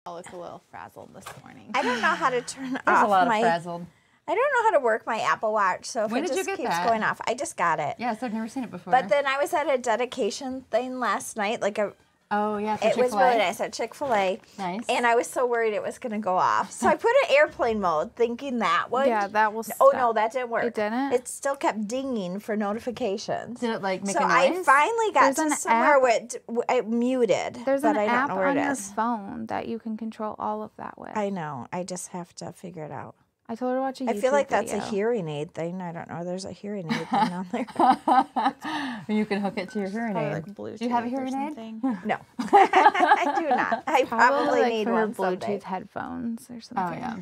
I look a little frazzled this morning. I don't know how to turn off There's a lot of my... frazzled. I don't know how to work my Apple Watch, so if When it did you just get keeps that? going off. I just got it. Yes, I've never seen it before. But then I was at a dedication thing last night, like a... Oh, yeah, for It was Chick-fil-A. really nice at Chick-fil-A. Nice. And I was so worried it was going to go off. So I put it airplane mode, thinking that would... Yeah, that will Oh, stop. no, that didn't work. It didn't? It still kept dinging for notifications. Did it, like, make so a noise? I finally got There's to an somewhere app- where it muted, There's but an I don't app know where on it your is. phone that you can control all of that with. I know. I just have to figure it out. I told her to watch a YouTube I feel like that's a video. hearing aid thing. I don't know. There's a hearing aid thing on there. You can hook it to your hearing Probably aid. like Bluetooth Do you have a or hearing aid? something. No, I do not. I probably like need for one Bluetooth someday. headphones or Oh, something. yeah.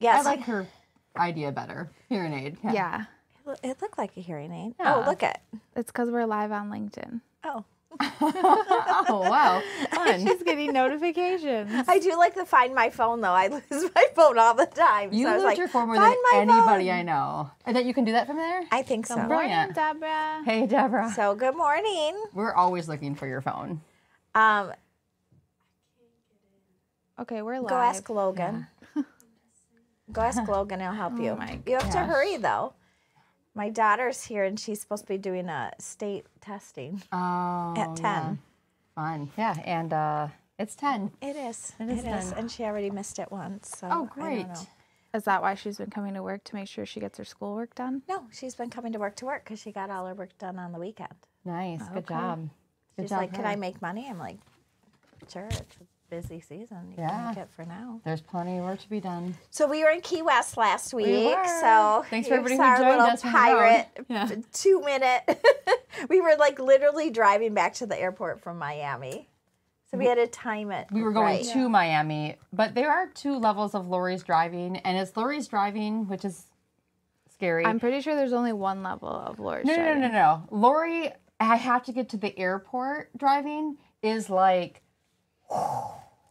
Yes, I like her idea better. Hearing aid. Yeah. it looked like a hearing aid. Yeah. Oh, look at. It's because we're live on LinkedIn. Oh, Oh, wow. Fun. She's getting notifications. I do like to find my phone though. I lose my phone all the time. You so I was lose like, your phone more find than my anybody phone. I know. And that you can do that from there? I think so. Good morning, Brilliant. Deborah. Hey, Deborah. So good morning. We're always looking for your phone. Okay, we're live. Go ask Logan. Go ask Logan. He'll help you. my You have to gosh. hurry though. My daughter's here and she's supposed to be doing a state testing Oh, at 10. yeah. Fun. Yeah, and it's 10. It is. It is 10. And she already missed it once. So Oh, I don't great. know. Is that why she's been coming to work, to make sure she gets her schoolwork done? No, she's been coming to work because she got all her work done on the weekend. Nice. Good Okay. job. Good She's job, like, can her. I make money? I'm like, sure, it's a busy season. You Yeah. can make it for now. There's plenty of work to be done. So we were in Key West last week. were. So Thanks for you everybody saw who our joined little us from the road. pirate Yeah. 2-minute. We were like literally driving back to the airport from Miami. So we had to time it. We were going right. to Miami, but there are 2 levels of Lori's driving, and it's Lori's driving, which is scary. I'm pretty sure there's only one level of Laura's driving. No. Lori, I have to get to the airport driving is like,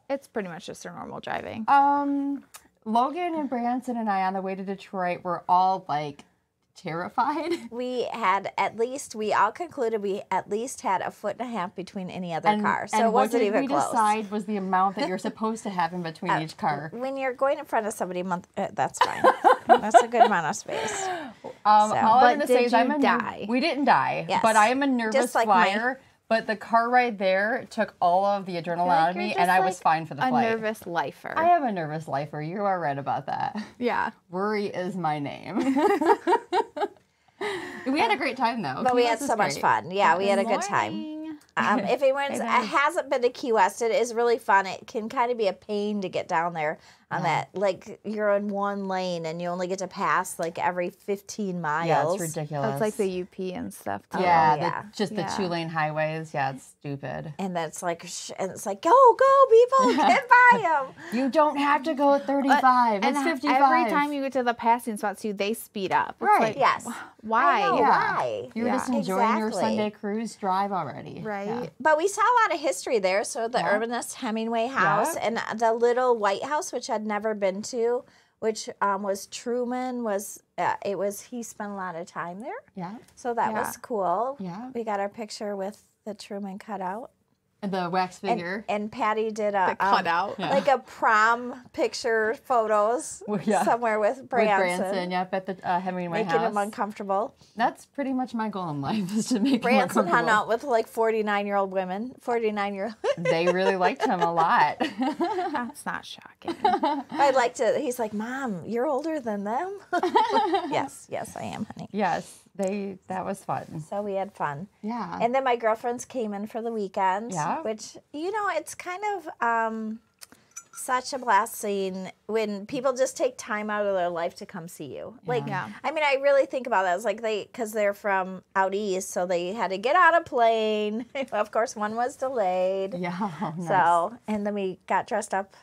It's pretty much just her normal driving. Logan and Branson and I on the way to Detroit were all like terrified. We all concluded we at least had 1.5 feet between any other car. So it wasn't even what close. we decide was the amount that you're supposed to have in between each car. When you're going in front of somebody, that's fine. That's a good amount of space. All But I'm going to say did is I'm you a die? We didn't die, Yes. but I am a nervous Just like my- flyer. But the car ride there took all of the adrenaline out of You're me, just and I like was fine for the a flight. nervous lifer. I am a nervous lifer. You are right about that. Yeah. Worry is my name. We had a great time though. But Key we West had was so much great. fun. Yeah, we had a good time. Morning. If anyone hasn't been to Key West, it is really fun. It can kind of be a pain to get down there on that. Like, you're in one lane and you only get to pass like every 15 miles. Yeah, it's ridiculous. That's like the UP and stuff too. yeah, yeah. just the Yeah. 2-lane highways. Yeah, it's stupid. And that's like, and it's like, go, people, get by them. You don't have to go at 35. And it's 55. every time you get to the passing spots, they speed up. It's Right. like, Yes. why? I know, Yeah. why? You're just Yeah. enjoying your Exactly. Sunday cruise drive already. Right. Yeah. But we saw a lot of history there. So the Yeah. Urbanist Hemingway house Yeah. and the little White House, which I'd never been to, which was Truman, he spent a lot of time there. Yeah. So that Yeah. was cool. Yeah. We got our picture with the Truman cutout. And the wax figure. And Patty did a cutout. Yeah. like a prom picture photos Well, yeah. somewhere with with Branson, Branson, yep, at the Hemingway making house. him uncomfortable. That's pretty much my goal in life, is to make Branson him hung uncomfortable. out with like 49-year-old women. 49-year-old. They really liked him a lot. That's not shocking. I liked it. He's like, Mom, you're older than them. yes, I am, honey. Yes, that was fun. So we had fun. Yeah. And then my girlfriends came in for the weekend, Yeah. which, it's kind of such a blessing when people just take time out of their life to come see you. Like, Yeah. I mean, I really think about that. It's like because they're from out east, so they had to get on a plane. Of course, one was delayed. Yeah. Nice. So, and then we got dressed up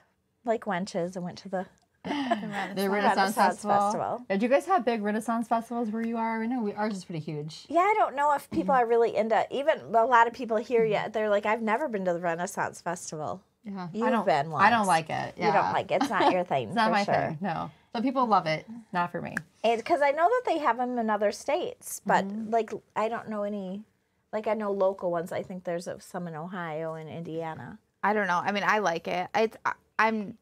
like wenches and went to the The Renaissance Festival. Festival. Did you guys have big Renaissance festivals where you are? I know ours is pretty huge. Yeah, I don't know if people are really into, even a lot of people here yet, they're like, I've never been to the Renaissance Festival. Yeah. You've been once. I don't like it. Yeah. You don't like it. It's not your thing, It's not for my sure. thing. No. Some people love it. Not for me. Because I know that they have them in other states, but like I don't know any, like I know local ones. I think there's some in Ohio and Indiana. I don't know. I mean, I like it.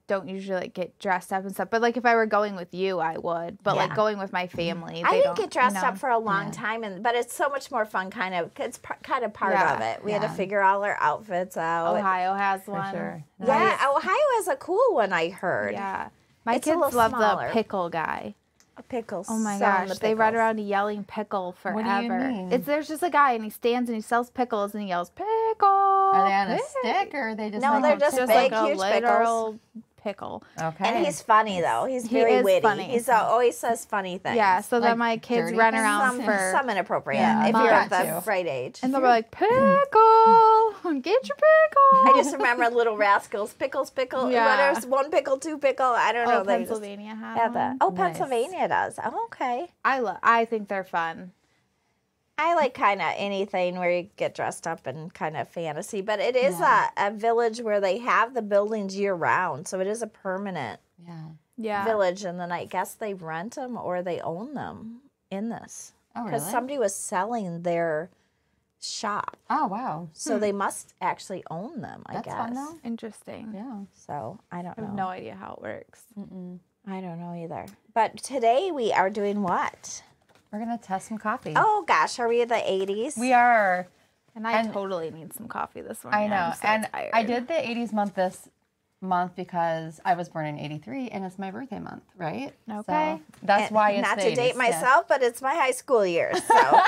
don't usually like get dressed up and stuff, but like if I were going with you, I would. But like going with my family, I they didn't don't get dressed up for a long time, but it's so much more fun. It's kind of part of it. We had to figure all our outfits out. Ohio has For one. sure. Yeah, Ohio has a cool one. I heard. Yeah, my It's a kids little love smaller. the pickle guy. Pickles. Oh my selling gosh, the they run pickles. around yelling pickle forever. What do you mean? There's just a guy and he stands and he sells pickles and he yells pickle. Are they on a stick or are they just No, like they're a just pickle? big, like a huge literal pickle. Okay. And he's funny though. He's He very is witty. funny. He's always says funny things. Yeah, so Like then my kids dirty run things? around Some inappropriate Yeah, if mom you're got of to. the right age. and they'll be like, pickle, get your pickle. I just remember Little Rascals, pickles, pickle. Yeah. Yeah. There's one pickle, two pickle. I don't know. Oh, They just Pennsylvania had had that. one. Oh, Nice. Pennsylvania does. Oh, okay. I think they're fun. I like kind of anything where you get dressed up and kind of fantasy, but it is a village where they have the buildings year round, so it is a permanent Yeah. Yeah. village, and then I guess they rent them or they own them in this. Oh, Because really? somebody was selling their shop, Oh, wow. so they must actually own them, I That's guess. fun, though. Interesting. Yeah. So I don't I have know. no idea how it works. I don't know either. But today we are doing what? We're going to test some coffee. Oh gosh, are we in the 80s? We are. And I totally need some coffee this morning. I know. I'm so And tired. I did the 80s month this month because I was born in 83 and it's my birthday month, right? Okay. So that's And why it's not the to date 80s, yeah. myself, but it's my high school years, so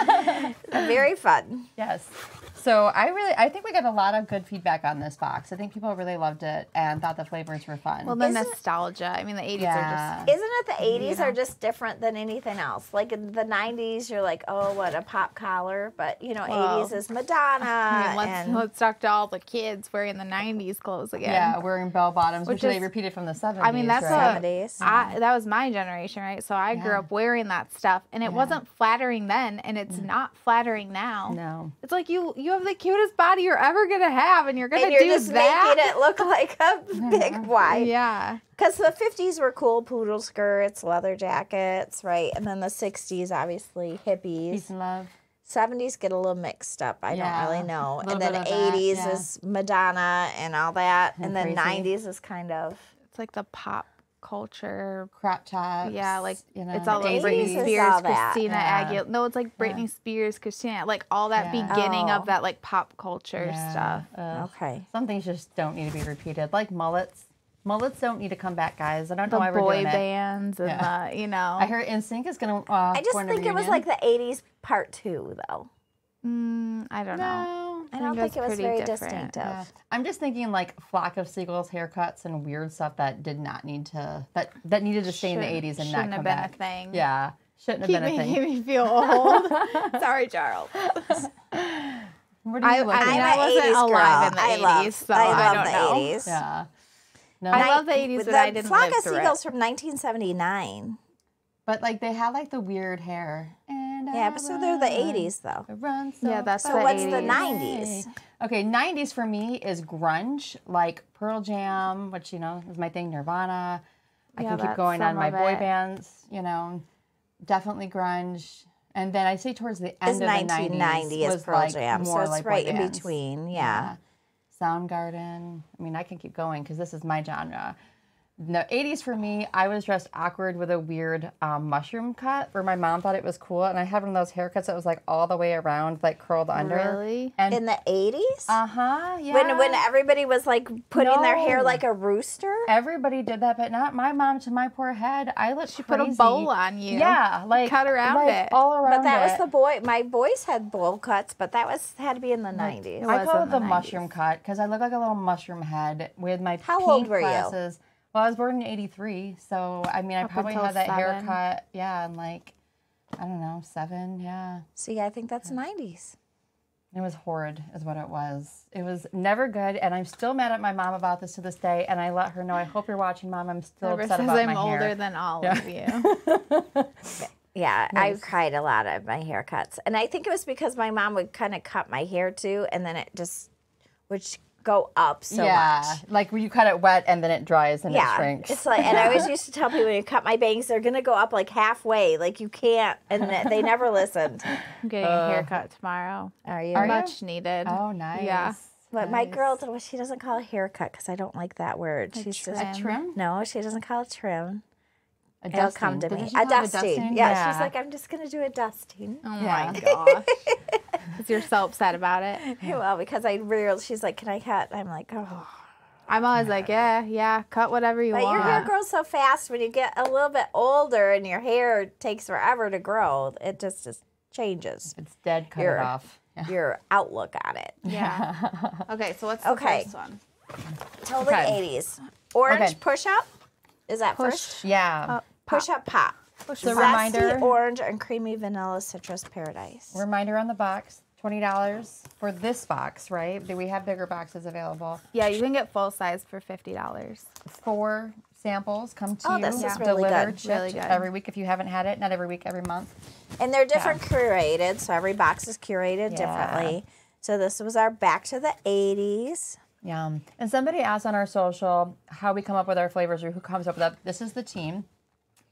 very fun. Yes. So I think we got a lot of good feedback on this box. I think people really loved it and thought the flavors were fun. Well, the Isn't- nostalgia. I mean, the 80s Yeah. are just. Isn't it the 80s are just different than anything else? Like in the 90s, you're like, oh, what a pop collar, but you know, Well, 80s is Madonna. I mean, and let's talk to all the kids wearing the 90s clothes again. yeah, wearing bell bottoms, which they is- repeated from the 70s. I mean, that's right? 70s. that was my generation, right? So I grew up wearing that stuff, and it wasn't flattering then, and it's not flattering now. No. It's like you have the cutest body you're ever gonna have, and you're gonna and you're do just that. making it look like a big wife. Yeah. Because the 50s were cool, poodle skirts, leather jackets, right? And then the 60s, obviously, hippies. Peace and love. 70s get a little mixed up. I Yeah, don't really know. a little And then bit of that, 80s yeah. is Madonna and all that. And then crazy. 90s is kind of... It's like the pop culture. Crop tops. Yeah, like you know, it's all like 80s Britney is Spears, all that. Christina Yeah. Aguilera. No, it's like Britney Spears, Christina, like all that Yeah. beginning Oh. of that like pop culture Yeah. stuff. Okay. Some things just don't need to be repeated, like mullets. Mullets don't need to come back, guys. I don't know The why we're boy doing it. bands and Yeah. the, you know. I heard NSYNC is going to. I just think it was like the 80s part 2, though. I don't know. No. I don't think it was pretty very different. distinctive. Yeah. I'm just thinking like Flock of Seagulls haircuts and weird stuff that did not need to that needed to stay in the 80s and not Shouldn't come have been back. a thing. Yeah, shouldn't have Keep been a making thing. me feel old. Sorry, Charles. What are you looking mean, at? I wasn't 80s alive in the I love, 80s, so I I love don't the know. 80s. Yeah. No, I love the 80s, but I didn't Flock live of through Seagulls it. from 1979. but like they had like the weird hair. And Yeah, but so they're the 80s, though. I run so Yeah, that's So the what's the 80s. 90s? Okay, 90s for me is grunge, like Pearl Jam, which, you know, is my thing, Nirvana. I Yeah, can keep that's going on some my of boy it. bands, you know, definitely grunge. And then I say towards the end It's of the 1990 90s is was Pearl like Jam, so more it's like right boy in bands. between, yeah. Soundgarden. I mean, I can keep going because this is my genre. The 80s for me, I was dressed awkward with a weird mushroom cut where my mom thought it was cool. And I had one of those haircuts that was like all the way around, like curled under. Really? And In the 80s? yeah. When everybody was like putting their hair No. like a rooster? Everybody did that, but not my mom to my poor head. I looked She crazy. put a bowl on you. Yeah, like Cut around like, it. all around But that was it. the boy. My boys had bowl cuts, but that had to be in the 90s. I was call in it the the 90s. mushroom cut because I look like a little mushroom head with my How pink old were you? glasses. Well, I was born in '83, so I mean, I Up probably until had that 7. haircut. Yeah, and like, I don't know, 7. Yeah, See, I think that's 90s. it was horrid, is what it was. It was never good, and I'm still mad at my mom about this to this day. And I let her know. I hope you're watching, Mom. I'm still Never upset says about I'm my older hair. than all of you. Yeah, I cried a lot at my haircuts. And I think it was because my mom would kind of cut my hair too, and then it just would go up so yeah, much. like when you cut it wet and then it dries and it Yeah, shrinks. it's like, and I always used to tell people when you cut my bangs, they're gonna go up like halfway, like you can't, and they never listened. I'm getting a haircut tomorrow. Are you? Are you? Much needed. Oh, nice. Yeah. But my girl, she doesn't call it haircut because I don't like that word. She's trim. just Trim? no, she doesn't call it trim. A It'll come to me. Doesn't she A call it dusting. Yeah, she's like, I'm just gonna do a dusting. Oh Yeah. my gosh. Because you're so upset about it. Well, because she's like, can I cut? I'm like, oh. I'm always like, yeah, cut whatever you But want. your hair grows so fast when you get a little bit older and your hair takes forever to grow. It just changes It's dead, cut it off. your outlook on it. Yeah. Okay, so what's the first one? Totally Okay. 80s. Orange Okay. push-up. Is that first? Yeah. Push-up pop. So Zesty reminder, orange and creamy vanilla citrus paradise. reminder on the box, $20 for this box, right? Do we have bigger boxes available? Yeah, you can get full size for $50. 4 samples come to Oh, you, this is really delivered, good. shipped Really good. every week if you haven't had it. Not every week, every month. And they're different curated, so every box is curated Yeah. differently. So this was our back to the 80s. Yeah. And somebody asked on our social how we come up with our flavors or who comes up with that. This is the team.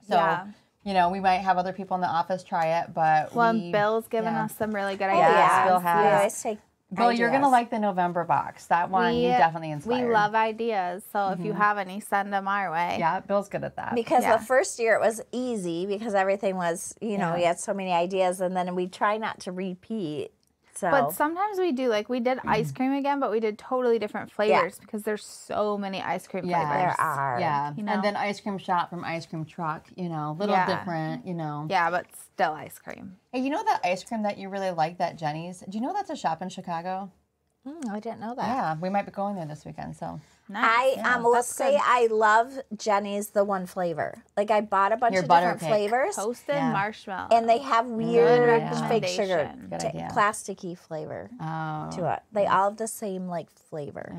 So, Yeah. you know, we might have other people in the office try it, but Well, and Bill's given yeah. us some really good Yes, ideas. Bill has. We always take Bill, you're going to ideas. like the November box. That one you definitely inspired. We love ideas, so if you have any, send them our way. Yeah, Bill's good at that. Because Yeah. the first year it was easy because everything was, you know, Yeah. we had so many ideas, and then we try not to repeat. So But sometimes we do, like we did ice cream again, but we did totally different flavors because there's so many ice cream Yeah. flavors. there are. Yeah. You know? And then ice cream shop from ice cream truck, you know, little Yeah. different, you know. Yeah, but still ice cream. Hey, you know that ice cream that you really like, that Jenny's? Do you know that's a shop in Chicago? I didn't know that. Yeah, we might be going there this weekend, so. Nice. Let's say I love Jenny's the one flavor. Like I bought a bunch Your of butter different cake. flavors, Toasted Yeah. marshmallow. and they have weird fake sugar, recommendation. Good idea. plasticky flavor Oh. to it. They all have the same like flavor,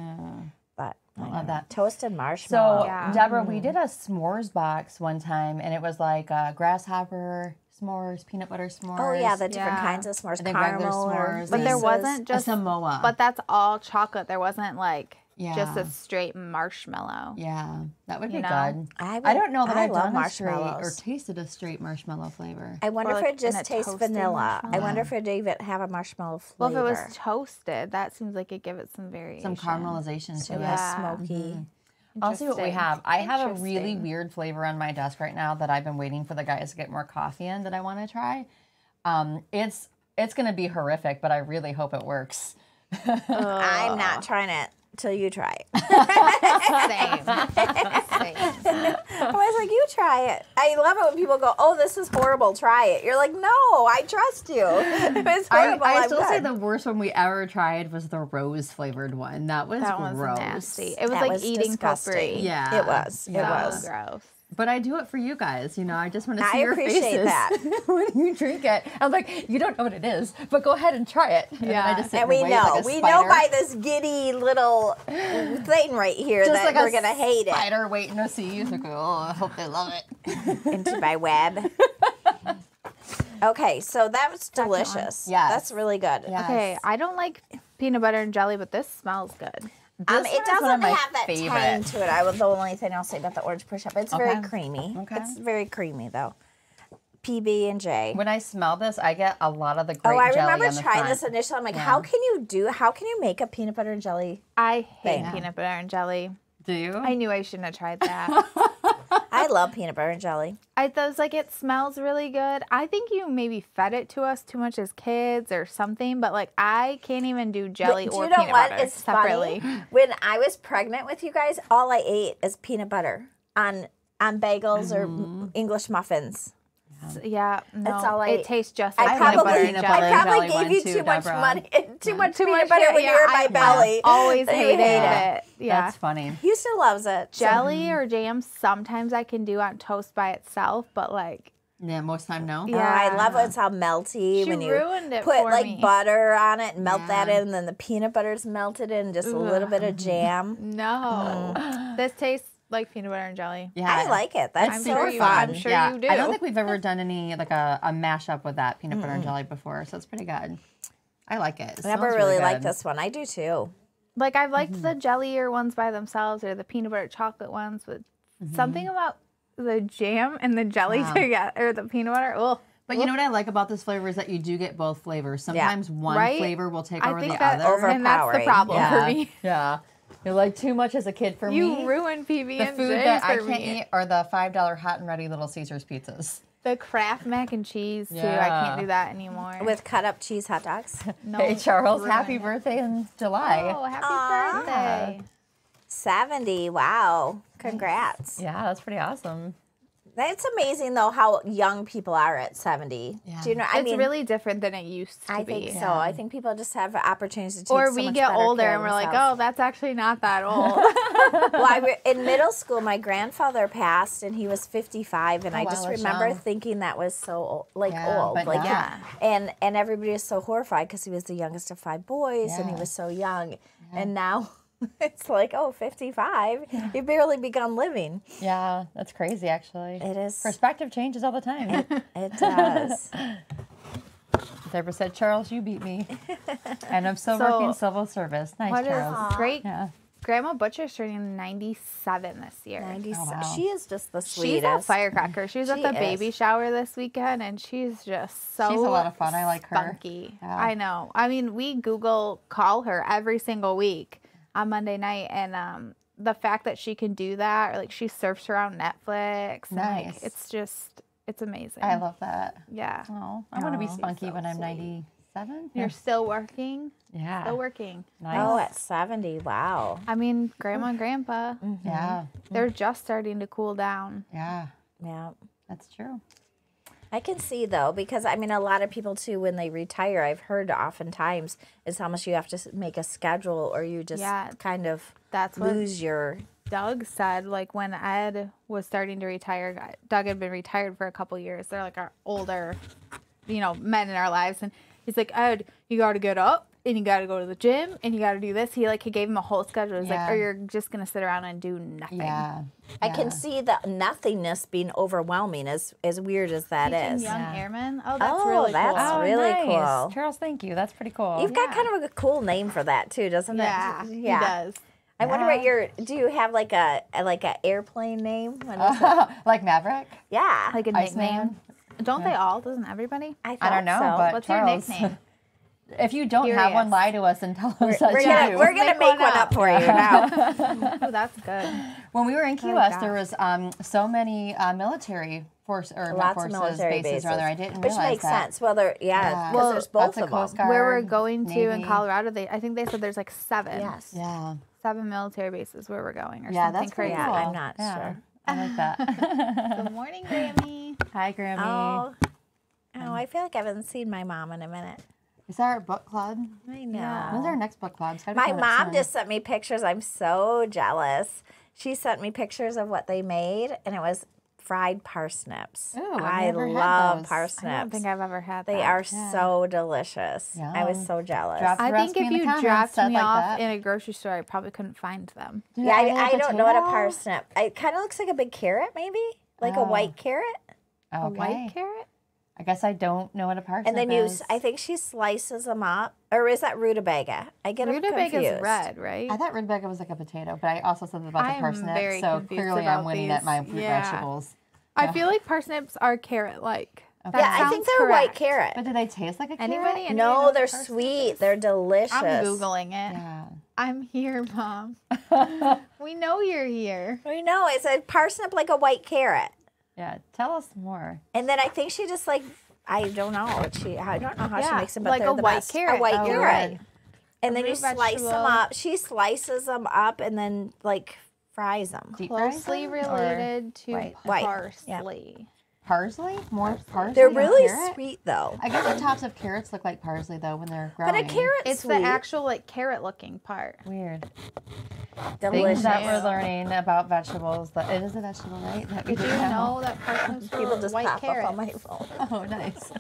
but I love that. toasted So, marshmallow. Yeah. Deborah, we did a s'mores box one time, and it was like grasshopper s'mores, peanut butter s'mores. Oh yeah, the different Yeah. kinds of s'mores, and then regular caramel or s'mores. But there Reese's. wasn't just a Samoa. But that's all chocolate. There wasn't like just Yeah. a straight marshmallow. Yeah, that would be You know? good. I I don't know that I I've love done a straight or marshmallows. tasted a straight marshmallow flavor. I wonder Or, if like, it just in a tastes toasted vanilla. I marshmallow. wonder if it even have a marshmallow Well, flavor. if it was toasted, that seems like it give it some variation. Some caramelization to so it. yeah, Yeah. smoky. I'll see what we Interesting. have. I have a really Interesting. weird flavor on my desk right now that I've been waiting for the guys to get more coffee in that I want to try. It's going to be horrific, but I really hope it works. I'm not trying it till you try it. Same. I was like, you try it. I love it when people go, oh, this is horrible, try it. You're like, no, I trust you. If it's horrible, I I'm still say good. the worst one we ever tried was the rose flavored one. That was That gross. was nasty. It was That like was eating disgusting. potpourri. Yeah. It was. It Yeah. was. Gross. But I do it for you guys. You know, I just want to I see your appreciate faces that. when you drink it. I'm like, you don't know what it is, but go ahead and try it. And then I Yeah. just sit And we wait know. like a We spider. know by this giddy little thing right here Just that like we're a going to hate it spider waiting to see you. It's like, oh, I hope they love it. into my web. Okay, so that was delicious. Yes. That's really good. Yes. Okay, I don't like peanut butter and jelly, but this smells good. This one It is one doesn't of my have that tang favorite. to it. The only thing I'll say about the orange push-up, it's very Okay. creamy. Okay. It's very creamy, though. PB&J. When I smell this, I get a lot of the grape Oh, I jelly remember on the trying front. this initially. I'm like, how can you make a peanut butter and jelly? I hate Thing. peanut butter and jelly. Do you? I knew I shouldn't have tried that. I love peanut butter and jelly. I was like, it smells really good. I think you maybe fed it to us too much as kids or something, but like I can't even do jelly But or you know peanut what? butter It's separately. funny. When I was pregnant with you guys, all I ate is peanut butter on bagels or English muffins. Yeah, no, That's all I it ate. tastes just I like peanut butter probably, and peanut butter jelly. and I probably jelly gave you one too too, much Deborah. money, too much Too peanut much butter when yeah, you were in my I belly. always that you hated hated it. Yeah. That's funny. He still loves it. Jelly or jam, sometimes I can do on toast by itself, but like, Yeah, most time no. Yeah, Yeah. I love when it's all melty. She when you ruined it put for like me. butter on it and melt that Yeah. in, and then the peanut butter's melted in, just a little bit of jam. no. This tastes like peanut butter and jelly. Yeah, I like it. That's I'm so sure you- fun. I'm sure yeah. you do. I don't think we've ever done any like a mashup with that peanut butter and jelly before, so it's pretty good. I like it. It I never smells really good. liked this one. I do too. Like I've liked the jellier ones by themselves or the peanut butter chocolate ones, but something about the jam and the jelly together, or the peanut butter. Oh, But you know what I like about this flavor is that you do get both flavors. Sometimes one Right? flavor will take I over think the that other. and that's the Overpowering. problem Yeah. for me. Yeah. You're like too much as a kid for me. You ruined PB The and food J that I for can't me. eat are the $5 hot and ready Little Caesars pizzas. The Kraft mac and cheese too. I Yeah. can't do that anymore. With cut up cheese hot dogs. no, Hey Charles, ruined happy it. birthday in July. Oh, happy Aw. birthday! 70. Wow. Congrats. Yeah, that's pretty awesome. It's amazing though how young people are at 70. Yeah. Do you know? It's really different than it used to I be. think so. I think people just have opportunities to take Or so we much get better older care and of we're like, themselves. oh, that's actually not that old. Well, in middle school, my grandfather passed, and he was 55, and I wow, just that's remember young. thinking that was so old, but like, not. and everybody was so horrified because he was the youngest of 5 boys, and he Yeah. was so young, and now it's like, oh, 55, you barely begun living. Yeah, that's crazy actually. It is. Perspective changes all the time. It does. Deborah said, Charles, you beat me. And I'm still So, working civil service. Nice, What Charles. is great? Yeah. Grandma Butcher's turning 97 this year. 90, Oh, wow. She is just the She's sweetest. a firecracker. She was at She the is. baby shower this weekend, and she's just so She's a lot of fun. I like her. spunky. Yeah. I know. I mean, we Google call her every single week on Monday night, and the fact that she can do that, or like she surfs around Netflix. and, like, Nice. it's amazing. I love that. Yeah. Oh, I want to be Oh. spunky So when I'm sweet. 97. You're still working. Yeah. Still working. Nice. Oh, at 70. Wow. I mean, grandma and grandpa, Yeah. they're just starting to cool down. Yeah. Yeah. That's true. I can see though, because I mean, a lot of people too, when they retire, I've heard oftentimes is how much you have to make a schedule, or you just Yeah. kind of That's what lose your. Doug said, like when Ed was starting to retire, Doug had been retired for a couple years. They're like our older, men in our lives. And he's like, Ed, you got to get up and you got to go to the gym and you got to do this. He gave him a whole schedule. He's Yeah. like, or you're just going to sit around and do nothing. Yeah. I can see the nothingness being overwhelming, as weird as that Teaching is. young Yeah. airmen. Oh, that's Oh, really that's cool. Oh, really nice. cool. Charles, thank you. That's pretty cool. You've got Yeah. kind of a cool name for that too, doesn't Yeah, it? he does. I wonder what do you have like a airplane name? What is it? Like Maverick? Yeah. Like a Iceman? nickname. Don't they all? Doesn't everybody? I don't know, so. but What's Charles, your nickname? If you don't have one, Curious. lie to us and tell us We're that you gonna, do. we're gonna make one up for you now. Oh, that's good. When we were in Key Oh, West, gosh. there was so many military force or not Lots of forces military bases around there. I didn't which realize makes that. sense. Well, there, Yeah. because Well, there's Lots both of of Coast them. Guard, Where we're going to in Navy. Colorado, I think they said there's like 7. Yes. Yeah. 7 military bases where we're going, or Yeah, something that's pretty crazy. cool. Yeah, I'm not Yeah, sure. I like that. Good morning, Grammy. Hi, Grammy. Oh, I feel like I haven't seen my mom in a minute. Is that our book club? I know. Yeah. When's our next book club? It's gotta be My coming up mom soon. just sent me pictures. I'm so jealous. She sent me pictures of what they made, and it was fried parsnips. Ooh, I've I never had love those. parsnips. I don't think I've ever had that. They are so delicious. I was Yum. so jealous. Drop the I think recipe if in the you comments, dropped I'd me like off that. in a grocery store, I probably couldn't find them. Do Yeah, they have I don't know what a potato? parsnip. It kind of looks like a big carrot, maybe like a Oh. white carrot. Okay. A white carrot? I guess I don't know what a parsnip And then is. I think she slices them up, or is that rutabaga? I get them confused. Rutabaga is red, right? I thought rutabaga was like a potato, but I also said about I the am parsnip, very so confused clearly about I'm winning these. at my fruit Yeah. vegetables. I feel like parsnips are carrot-like. Okay. Yeah, I think they're white carrot. But do they taste like a carrot? Anybody No, knows they're parsnips? sweet. They're delicious. I'm Googling it. Yeah. I'm here, Mom. We know you're here. We know it's a parsnip like a white carrot. Yeah. Tell us more. And then I think she just like I don't know what I don't know how she Yeah, makes them, but like they're a the white best. carrot. A white Oh, carrot. good. And then you root slice them vegetable. up. She slices them up and then like fries them. Deep fry Closely them, or related to White. parsley. Parsley? More parsley? They're than really carrot? sweet though. I guess the tops of carrots look like parsley though when they're growing. But a carrot's It's sweet. the actual like carrot-looking part. Weird. delicious. Things that we're learning about vegetables. That it is a vegetable, right? That we Did you didn't know that parsnips People were just white pop carrots? up on my phone. Oh, nice.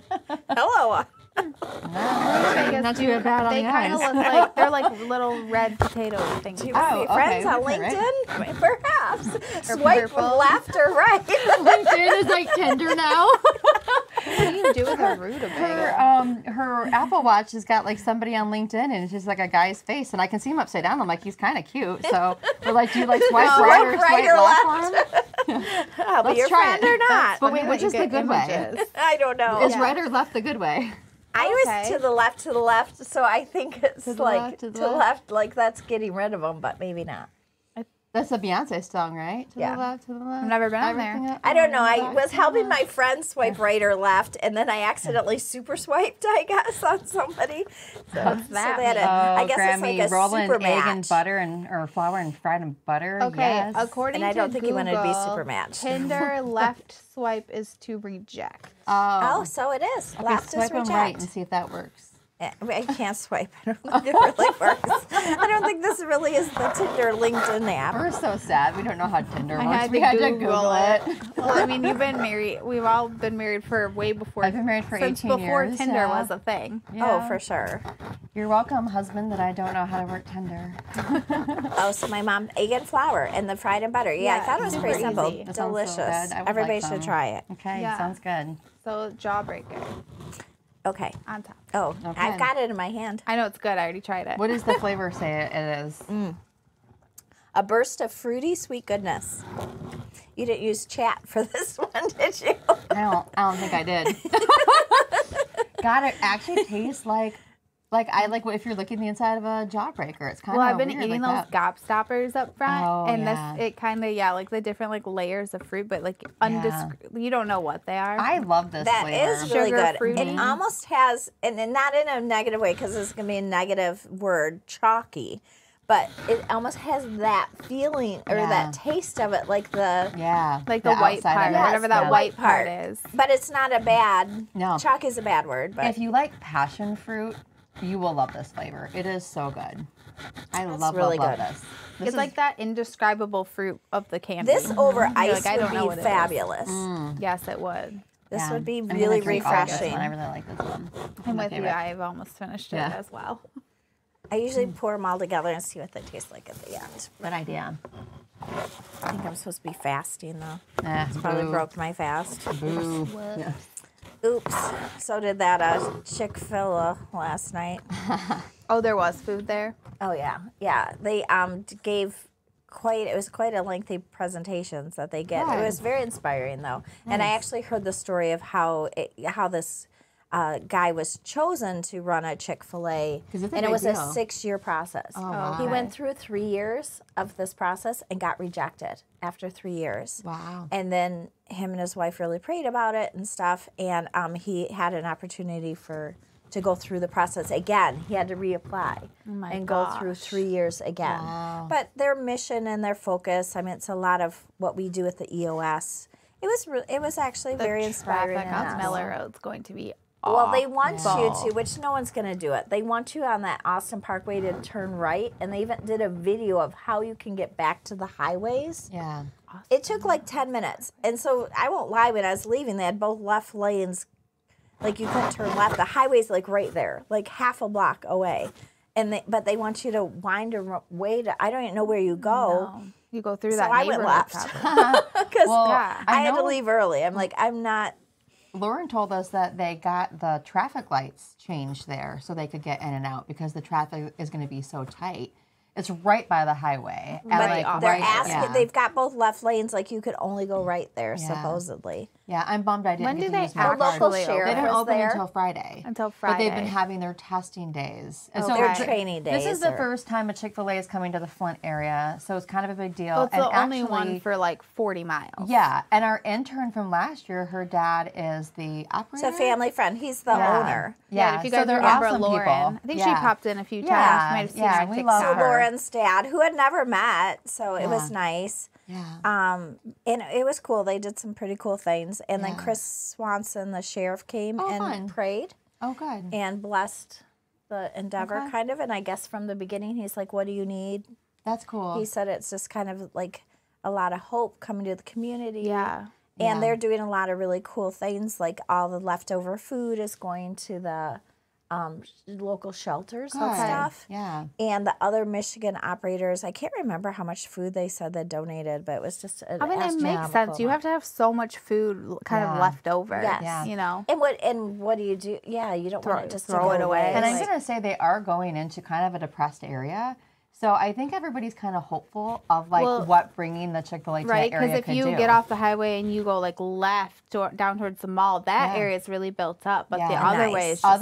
Hello. Rutabagas Not do- too bad on They the kind of eyes. look like they're like little red potato things. Do you Oh, want to be okay, friends on we can, LinkedIn? Perhaps. Swipe from purple. left or right. LinkedIn is like Tinder now. What do you do with a rutabaga? Her Apple Watch has got like somebody on LinkedIn, and it's just like a guy's face, and I can see him upside down. I'm like, he's kind of cute. So we're like, do you like swipe right or Swipe right swipe or left on him? I'll be Let's your try friend it. or not. But wait, which is the good way? I don't know. Is right or left the good way? I was to the left, so I think it's To the like left, to the left, like that's getting rid of them, but maybe not. That's a Beyonce song, right? To the left, to the left. I've never been on Everything there. up, I don't know. I back, was to the helping left. my friend swipe right or left, and then I accidentally super swiped, I guess, on somebody. So, What's that they had mean? I guess it's Grammy, like a rolling super egg match. and butter or flour and fried in butter. Okay, Yes. according And I don't to think you Google, wanted to be super matched. Tinder left swipe is to reject. Oh, so it is. Okay, Left swipe is them reject. right and see if that works. I can't swipe. I don't think it really works. I don't think this really is the Tinder LinkedIn app. We're so sad. We don't know how Tinder I works. had We to had to Google Google it. Well, I mean, you've been married. We've all been married for way before. I've been married for 18 since before years, Tinder yeah. was a thing. Yeah. Oh, for sure. You're welcome, husband, that I don't know how to work Tinder. Oh, so my mom, egg and flour and the fried and butter. Yeah, I Yeah, thought it was pretty super simple. easy. That sounds so Delicious. good. I would Everybody like should some. try it. Okay, Yeah. sounds good. So jawbreaker Okay. on top. Oh, Okay. I've got it in my hand. I know it's good. I already tried it. What does the flavor say it is? A burst of fruity sweet goodness. You didn't use chat for this one, did you? I don't think I did. God, it actually tastes like I like if you're looking the inside of a jawbreaker. It's kind of Well, I've been weird eating like those gobstoppers up front, Oh, and yeah. this it kind of like the different like layers of fruit, but like you don't know what they are. I love this That flavor. is really Sugar good. fruity. It almost has, and not in a negative way, because it's going to be a negative word, chalky, but it almost has that feeling or Yeah. that taste of it, like the. Yeah, like the white outside of part, it. whatever that Yeah. white part part. is. But it's not a bad. No. Chalk is a bad word, but If you like passion fruit, you will love this flavor. It is so good. I love really love good. this. It's like that indescribable fruit of the candy. this over You're ice like, I don't would know be what it is. fabulous. Yes, it would. This Yeah. would be I'm gonna really drink all of this refreshing. one. I really like this one. I'm my with you. favorite. I've almost finished it Yeah. as well. I usually pour them all together and see what they taste like at the end. Good idea. I think I'm supposed to be fasting though. Boo. Probably broke my fast. Boo. Yeah. Oops. So did that Chick-fil-A last night. Oh, there was food there. Oh yeah. They gave it was quite a lengthy presentations that they get. It Good. was very inspiring though. And I actually heard the story of how this guy was chosen to run a Chick-fil-A, 'Cause it's a and it big was a deal. 6-year process. wow. He went through 3 years of this process and got rejected after 3 years. Wow. And then him and his wife really prayed about it and stuff, and he had an opportunity to go through the process again. He had to reapply and go through 3 years again. Wow. But their mission and their focus, I mean, it's a lot of what we do at the EOS. It was actually very inspiring. Traffic and on awesome. Mellow Road's going to be Well, they want you awful. to, which no one's going to do it. They want you on that Austin Parkway to turn right, and they even did a video of how you can get back to the highways. Yeah. It took like 10 minutes. And so I won't lie, when I was leaving, they had both left lanes. Like you couldn't turn left. The highway's like right there, like half a block away. But they want you to wind a way to, I don't even know where you go. No. You go through So that I went neighborhood left. probably. Because Yeah. I had to know- leave early. I'm like, I'm not. Lauren told us that they got the traffic lights changed there so they could get in and out because the traffic is going to be so tight. It's right by the highway. And But they're right- asking, yeah. they've got both left lanes, like you could only go right there, supposedly. Yeah, I'm bummed I didn't When get do to they use my card. actually local open? sheriff They don't was open there. until Friday. Until But Friday. they've been having their testing days. And Okay. Their th- training days. This is the or- first time a Chick-fil-A is coming to the Flint area, so it's kind of a big deal. Well, it's and the only actually, one for like 40 miles. Yeah, and our intern from last year, her dad is the operator. It's a family friend. He's the Yeah. owner. Yeah, if you guys so they're remember awesome Lauren, people. I think Yeah. she popped in a few times. Yeah, You might have seen yeah, her on we love TikTok. her. Lauren's dad, who had never met, so it was Yeah. nice. Yeah. And it was cool. They did some pretty cool things. And then Yeah. Chris Swanson, the sheriff, came Oh, and fun. prayed Oh, good. and blessed the endeavor, Okay. kind of. And I guess from the beginning, he's like, "What do you need?" That's cool. He said it's just kind of like a lot of hope coming to the community. Yeah. And Yeah. they're doing a lot of really cool things, like all the leftover food is going to the local shelters and Good. stuff. Yeah. And the other Michigan operators, I can't remember how much food they said they donated, but it was just an I mean, it makes astronomical sense. You amount. have to have so much food kind of Yeah. left over. Yes. Yeah. You know? And what do you do? Yeah, you don't want it just to throw go it away. And I'm Like, going to say they are going into kind of a depressed area. So I think everybody's kind of hopeful of like what bringing the Chick-fil-A to Right, that area because if you get off the highway and you go like left or down towards the mall, that area is really built up. But the other way is just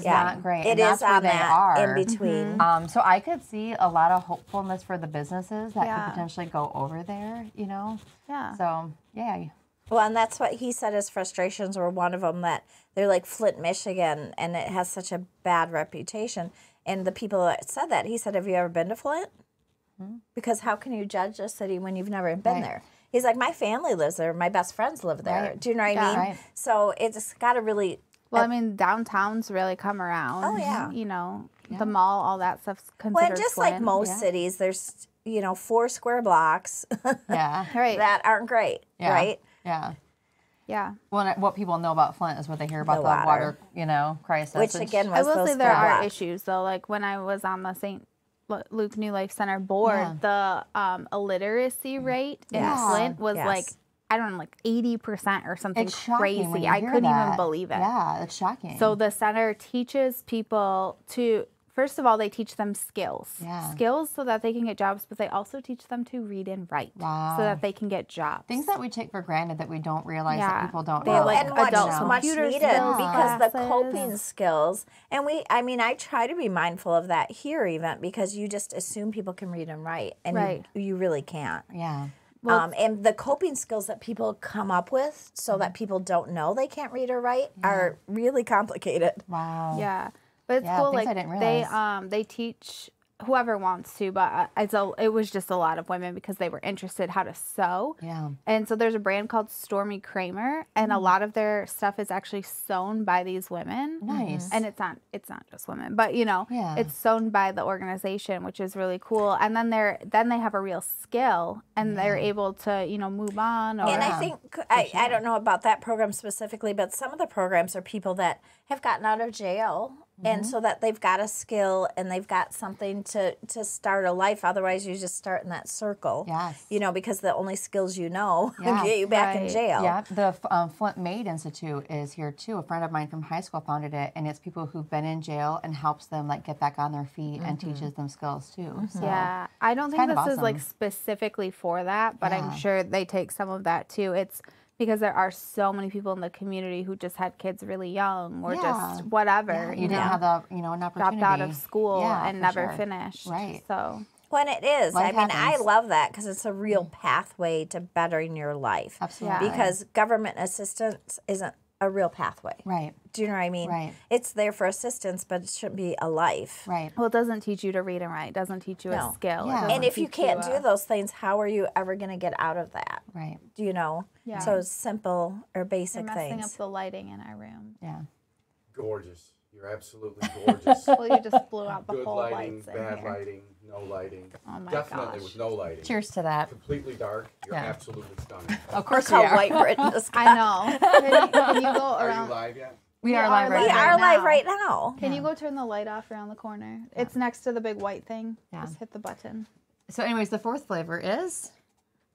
not great. It and is that's where on they that are. in between. So I could see a lot of hopefulness for the businesses that could potentially go over there, you know? Yeah. So, yeah. Well, and that's what he said his frustrations were one of them, that they're like Flint, Michigan, and it has such a bad reputation. And the people that said that, he said, have you ever been to Flint? Because how can you judge a city when you've never been there? He's like, my family lives there. My best friends live there. Right. Do you know what I mean? Right. So it's got to really... Well, I mean, downtown's really come around. Oh, yeah. You know, the mall, all that stuff's considered Well, and just like most cities, there's, 4 square blocks that aren't great, right? Yeah. Yeah. Well, what people know about Flint is what they hear about the water, crisis. Which again was I will those say there square are blocks. issues, though. Like when I was on the St. Luke New Life Center board, the illiteracy rate in Flint was like, I don't know, like 80% or something crazy. I couldn't even believe it. Yeah, it's shocking. So the center teaches people to, first of all, they teach them skills. Skills so that they can get jobs, but they also teach them to read and write so that they can get jobs. Things that we take for granted that we don't realize that people don't Well, know. and much computer needed skills because the classes. coping skills, and I try to be mindful of that here even, because you just assume people can read and write, and you really can't. Yeah. And the coping skills that people come up with so that people don't know they can't read or write are really complicated. Wow. Yeah. But it's cool, things I like didn't realize. they teach whoever wants to, but it was just a lot of women because they were interested how to sew. Yeah. And so there's a brand called Stormy Kramer, and a lot of their stuff is actually sewn by these women. Nice. And it's not just women, but it's sewn by the organization, which is really cool. And then they have a real skill, and they're able to move on. And I think I don't know about that program specifically, but some of the programs are people that have gotten out of jail. And so that they've got a skill and they've got something to start a life. Otherwise, you just start in that circle. Yes. Because the only skills get you back in jail. Yeah. The Flint Maid Institute is here too. A friend of mine from high school founded it, and it's people who've been in jail and helps them like get back on their feet and teaches them skills too. So yeah. I don't think this is like awesome. specifically for that, but I'm sure they take some of that too. It's because there are so many people in the community who just had kids really young or just whatever. Yeah. You didn't have an opportunity. Dropped out of school and never sure. finished. Right. So. When it is. Life I happens. love that because it's a real pathway to bettering your life. Absolutely. Because government assistance isn't a real pathway. Right. Do you know what I mean? Right. It's there for assistance, but it shouldn't be a life. Right. Well, it doesn't teach you to read and write. It doesn't teach you a skill. Yeah. And if you can't do those things, how are you ever going to get out of that? Right. Do you know? Yeah. So simple or basic They're messing things. up the lighting in our room. Yeah. Gorgeous. You're absolutely gorgeous. Well, you just blew out the Good whole lighting, lights in bad here. lighting, no lighting. Oh my Definitely gosh. with no lighting. Cheers to that. Completely dark. You're absolutely stunning. Of course Look we how are. white Britain is. I know. Can you go Are around? you live yet? We are live right We now. are live right now. Can you go turn the light off around the corner? It's next to the big white thing. Yeah. Just hit the button. So anyways, the fourth flavor is?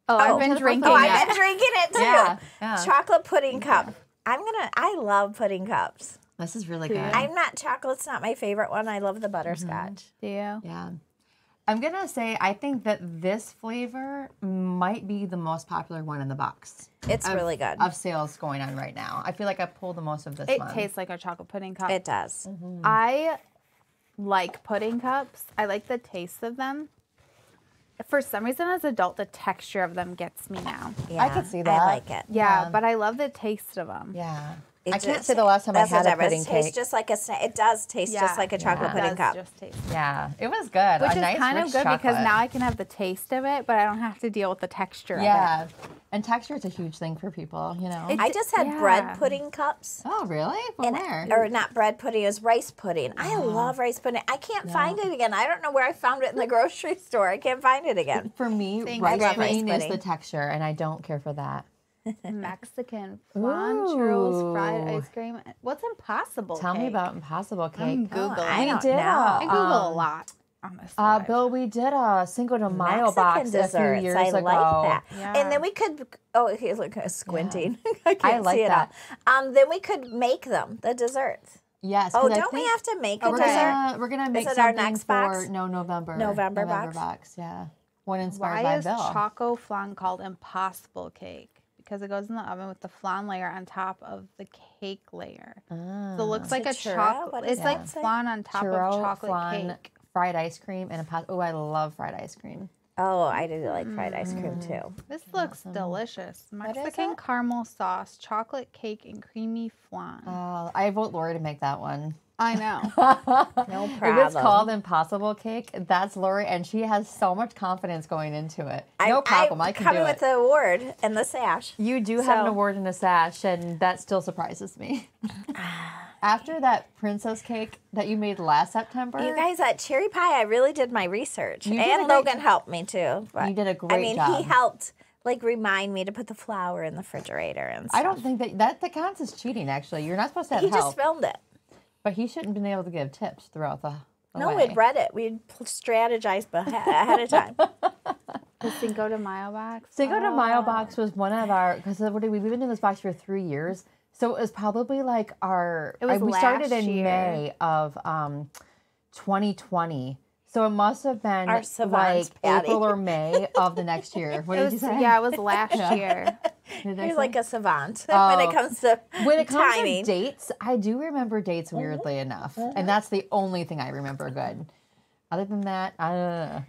I've been drinking I've it. been drinking it too. Yeah. Chocolate pudding cup. I love pudding cups. This is really good. Chocolate's not my favorite one. I love the butterscotch. Do you? Yeah. I'm going to say I think that this flavor might be the most popular one in the box. It's really good. Of sales going on right now. I feel like I pulled the most of this It one. tastes like a chocolate pudding cup. It does. I like pudding cups. I like the taste of them. For some reason, as an adult, the texture of them gets me now. Yeah, I could see that. I like it. Yeah, but I love the taste of them. Yeah. It I can't just- say the last time I that's had the a pudding difference. It tastes cake. just like a snack. It does taste just like a chocolate pudding It cup. does just taste. Yeah. It was good. Which a is nice, kind of rich good because chocolate. now I can have the taste of it, but I don't have to deal with the texture of it. Yeah. And texture is a huge thing for people, you know. I just had bread pudding cups. Oh, really? From where? Or not bread pudding, it was rice pudding. I love rice pudding. I can't find it again. I don't know where I found it in the grocery store. I can't find it again. For me, Thank rice you. pudding is pudding. the texture, and I don't care for that. Mexican flan, churros, fried ice cream. What's impossible? Tell me cake? about Impossible I'm Cake. Googling. I don't did know. I Google a lot on this live. Bill, we did a Cinco de Mayo Mexican box a few desserts. years I ago. like that. Yeah. And then we could, here's like squinting. I can't I like see it that. all. Then we could make them, the desserts. Yes. Oh, 'cause I don't we think have to make a we're dessert? we're gonna make it something our next for box? November. November box? Yeah. One inspired Why by is Bill. choco flan called impossible cake? Because it goes in the oven with the flan layer on top of the cake layer. So it looks like a Churro? chocolate. What does It's like that say? flan on top Churro, of chocolate flan, cake. fried ice cream, and oh, I love fried ice cream. Oh, I do like fried ice cream too. This looks delicious. is Mexican it? caramel sauce, chocolate cake, and creamy flan. I vote Lori to make that one. I know. No If it's problem. called Impossible Cake, that's Lori, and she has so much confidence going into it. No problem, I can do coming with it. the award and the sash. You do have an So- award and a sash, and that still surprises me. After that princess cake that you made last September, You guys, that cherry pie, I really did my research. You did a And great Logan job. helped me too. But, You did a I great mean, job. he helped like remind me to put the flour in the refrigerator and stuff. I don't think that counts as cheating. Actually, you're not supposed to have He help. just filmed it. But he shouldn't have been able to give tips throughout the No, way. we'd read it. We'd strategized ahead of time. The Cinco de Mayo box. Cinco de Mayo box was one of our, because we've been in this box for 3 years. So it was probably like our, It was we started last in year. May of 2020. So it must have been Our like savants, Patty. April or May of the next year. What It did you was, say? yeah, it was last year. Did I You're say? like a savant Oh. when it comes to When it comes timing. to dates, I do remember dates weirdly enough. And that's the only thing I remember good. Other than that, I don't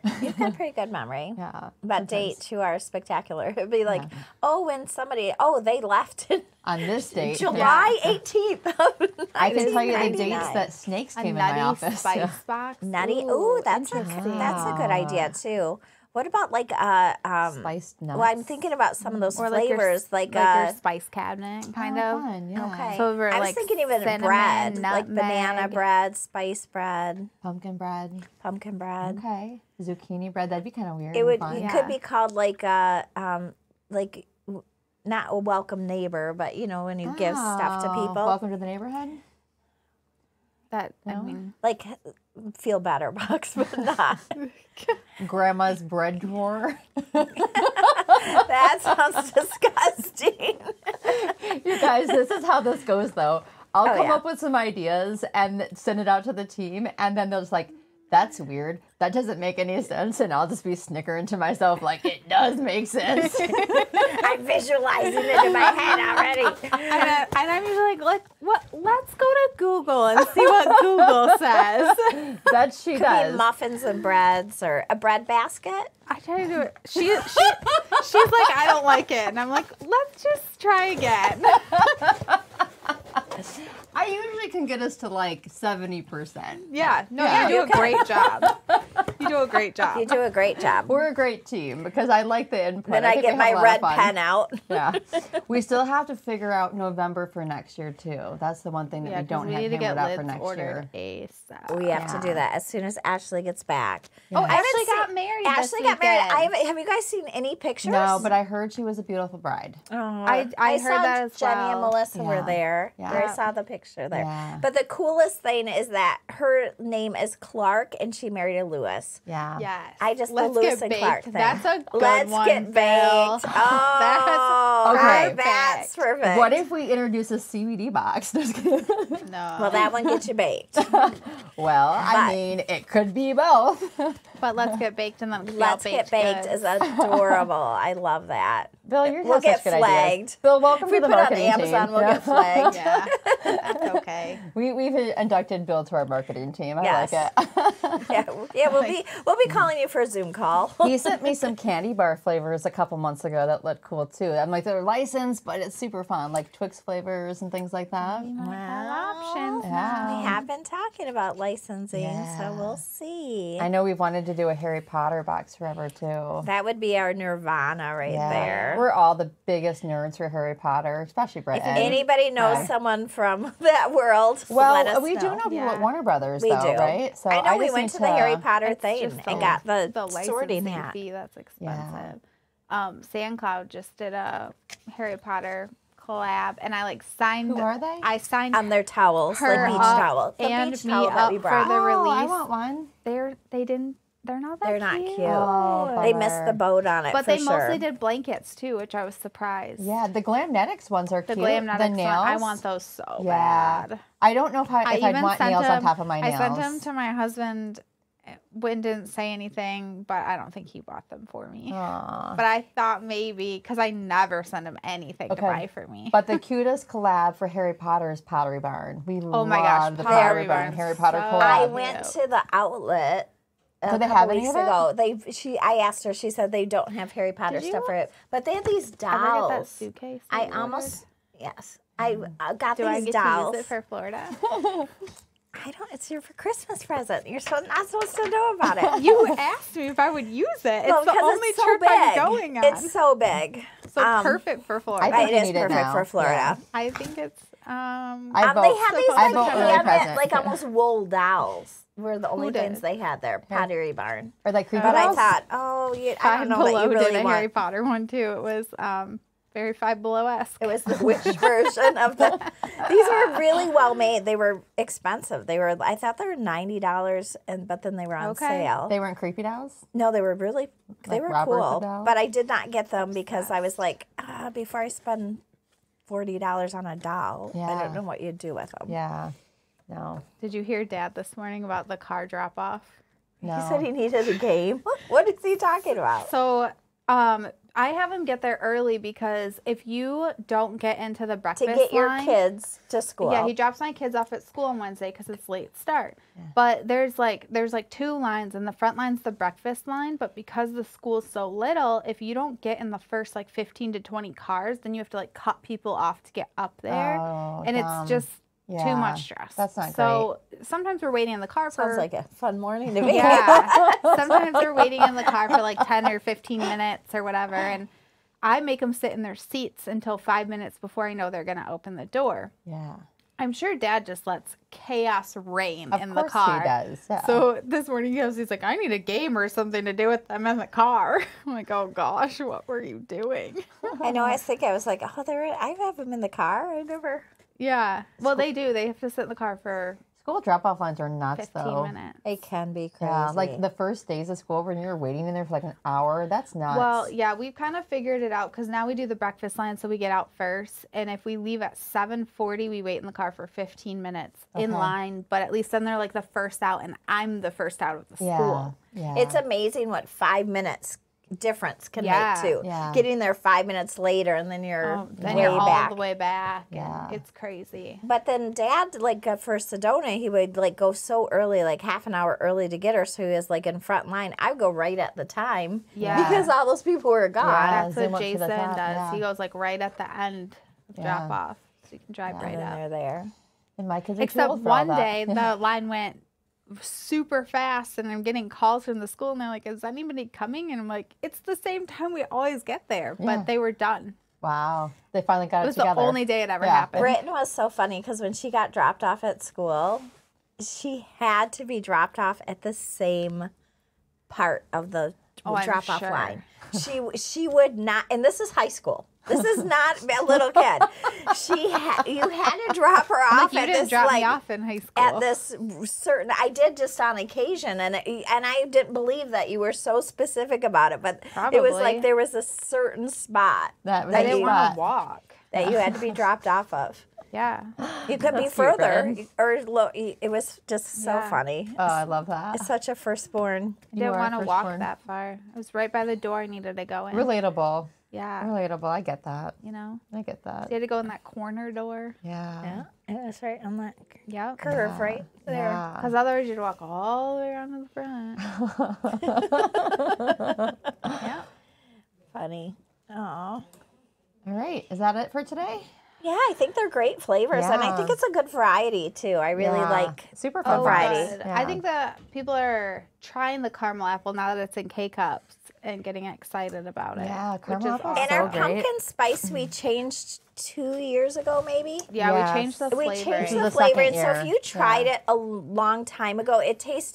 know. You've got pretty good memory. Yeah. But dates you are spectacular. It'd be like, when somebody, they left in On this date, July 18th of I can tell you the 1999. dates that snakes A came in my nutty office. spice box. Nutty. Ooh, Ooh, that's a interesting. good idea too. What about like Spiced nuts. well, I'm thinking about some of those Or like flavors, your, like your spice cabinet, kind Oh, of. fun, yeah. okay. So we're I was like thinking even cinnamon, bread, like banana nutmeg. bread, spice bread, Pumpkin bread. pumpkin bread. Okay. Zucchini bread. That'd be kind of weird. It and would fun. it Yeah. could be called like not a welcome neighbor, but when you give stuff to Oh, people, Welcome to the neighborhood. That, I No? mean, like feel better box, but not. Grandma's bread drawer. That sounds disgusting. You guys, this is how this goes though. I'll come yeah. up with some ideas and send it out to the team, and then they'll just like, that's weird. That doesn't make any sense. And I'll just be snickering to myself like, it does make sense. I'm visualizing it in my head already. and I'm usually like, let's go to Google and see what Google says. That she Could does. be muffins and breads or a bread basket. I try to do it. She's like, I don't like it. And I'm like, let's just try again. I usually can get us to like 70%. Yeah. No, Yeah. you do a great job. You do a great job. You do a great job. We're a great team because I like the input. Then I think get we have my a lot of red fun. pen out. Yeah. We still have to figure out November for next year too. That's the one thing that Yeah, we 'cause don't we have need to hammered get out for lids next ordered year. ASAP. We have to do that as soon as Ashley gets back. Oh, I haven't Ashley got seen- married. Ashley this got married. weekend. Have you guys seen any pictures? No, but I heard she was a beautiful bride. I I heard saw that as Jenny and well. Melissa were Yeah. there. Yeah. I saw the picture there. Yeah. But the coolest thing is that her name is Clark and she married a Lewis. Yeah. Yes. I just Let's the Lewis get and baked. Clark thing. That's a good Let's one, get Bill. baked. Oh, Okay. that's perfect. What if we introduce a CBD box? Just kidding. No. Well, that one gets you baked. Well, I But- mean, it could be both. But let's get baked and then Let's get baked is adorable. I love that. Bill, you're We'll get such good flagged. ideas. Bill, welcome If we to the put it on marketing Amazon, team. we'll get flagged. Yeah, that's okay. We've inducted Bill to our marketing team. I Yes. like it. Yeah, we'll be calling you for a Zoom call. He sent me some candy bar flavors a couple months ago that looked cool too. I'm like, they're licensed, but it's super fun, like Twix flavors and things like that. Options. Yeah. We have been talking about licensing, Yeah. so we'll see. I know we've wanted to do a Harry Potter box forever too. That would be our nirvana right there. We're all the biggest nerds for Harry Potter, especially Brett. If anybody knows someone from that world, well, let us we do know people Yeah. at Warner Brothers, We though, do. right? So I know we just went need to the Harry Potter It's thing just and got the sorting licensing hat. fee. That's expensive. SandCloud just did a Harry Potter collab, and I signed. Who are they? I signed On their towels, her like beach up towels. The and beach me towel that up we for brought. the Oh, I release. want one. They They're not that They're not cute. cute. Oh, They missed the boat on it But for they sure. mostly did blankets too, which I was surprised. Yeah, the Glamnetics ones are The cute. Glamnetics the one, nails. I want those so Yeah. bad. I don't know if I'd want nails on top of my nails. I sent them to my husband. Wynn didn't say anything, but I don't think he bought them for me. Aw. But I thought maybe, because I never send him anything to buy for me. But the cutest collab for Harry Potter is Pottery Barn. We Oh my love gosh, the Pottery Pottery Barn Barn's Harry Potter so collab. I cute. went to the outlet Do a they couple have any weeks of it? ago. I asked her. She said they don't have Harry Potter Did you stuff for it, but they have these Ever get that dolls. suitcase? I that you ordered? almost yes. I got Do I these get dolls. to use it for Florida? I don't. It's your Christmas present. You're not supposed to know about it. You asked me if I would use it. Well, It's the because only it's so trip big. I'm going on. It's so big. so perfect for Florida. I think It you is need it perfect now. for Florida. I think it's I vote. They have these I like vote early yeah, present. like almost wool dolls. Were the only did? things they had there. Pottery Barn. Or like creepy But I dolls? thought, oh, I Five don't know that Below you really did a want. Harry Potter one too. It was very Five Below-esque. It was the witch version of the. These were really well made. They were expensive. I thought they were $90, but then they were on Okay. sale. They weren't creepy dolls? No, they were really. They Like were Robert the cool, doll? but I did not get them because I was like, before I spend $40 on a doll, I Yeah. don't know what you'd do with them. Yeah. No. Did you hear Dad this morning about the car drop off? No. He said he needed a game. What is he talking about? So I have him get there early because if you don't get into the To breakfast get your line, kids to school. yeah, he drops my kids off at school on Wednesday because it's late start. But there's like two lines, and the front line's the breakfast line. But because the school's so little, if you don't get in the first like 15 to 20 cars, then you have to like cut people off to get up there, Oh, and dumb. it's just Yeah. too much stress. That's not so sometimes we're waiting in the car for Sounds like a fun morning to me. yeah. Sometimes they're waiting in the car for like 10 or 15 minutes or whatever. And I make them sit in their seats until 5 minutes before I know they're going to open the door. Yeah. I'm sure Dad just lets chaos reign Of in the course car. he does. Yeah. So this morning he's like, I need a game or something to do with them in the car. I'm like, oh gosh, what were you doing? I know. I was like, oh, I have them in the car. I never. Yeah. Well, they do. They have to sit in the car for School drop-off lines are nuts, 15 though. minutes. It can be crazy. Yeah, like the first days of school when you're waiting in there for like an hour. That's nuts. Well, yeah, we've kind of figured it out because now we do the breakfast line, so we get out first. And if we leave at 7:40, we wait in the car for 15 minutes in line. But at least then they're like the first out, and I'm the first out of the school. Yeah. It's amazing what 5 minutes difference can Yeah. make too. Yeah. Getting there 5 minutes later, and then you're Then way you're all back. the way back. Yeah. And it's crazy. But then Dad, like for Sedona, he would like go so early, like half an hour early to get her, so he was like in front line. I would go right at the time, Yeah. because all those people were gone. Yeah. That's zoom what up to Jason the does. top, yeah. He goes like right at the end of Yeah. drop off, so you can drive And right then up. they're there. And my kids are too Except old for all one that. day the line went super fast, and I'm getting calls from the school, and they're like, "Is anybody coming?" And I'm like, "It's the same time we always get there," Yeah. but they were done. Wow. They finally got It it was together. the only day it ever Yeah. happened. Britton was so funny because when she got dropped off at school, she had to be dropped off at the same part of the Oh, I'm drop off sure. line. She would not, and this is high school. This is not a little kid. You had to drop her off Like, you at didn't this drop like me off in high school. at this certain. I did just on occasion, and I didn't believe that you were so specific about it, but it was Probably. like there was a certain spot That was I the didn't spot. want to walk. that you had to be dropped off of. Yeah. You could be That's cute, further, Britton. or look. It was just so Yeah. funny. Oh, I love that. It's such a firstborn. I didn't are want to walk firstborn. that far. It was right by the door I needed to go in. Relatable. Yeah. Relatable. I get that. You know? I get that. You had to go in that corner door. Yeah. Yeah, it was right on that Yep. curve right there. Yeah. Because otherwise you'd walk all the way around to the front. Yeah. Funny. Oh. All right. Is that it for today? Yeah, I think they're great flavors, and I think Yeah. it's a good variety too. I really Yeah. like. Super fun variety. variety. Good. I think that people are trying the caramel apple now that it's in K-cups and getting excited about it. Yeah, which caramel is apple's awesome. And so our great. pumpkin spice we changed 2 years ago, maybe. Yeah, Yes. we changed the We flavor. changed This is the the flavor, second and so if year. you tried Yeah. it a long time ago,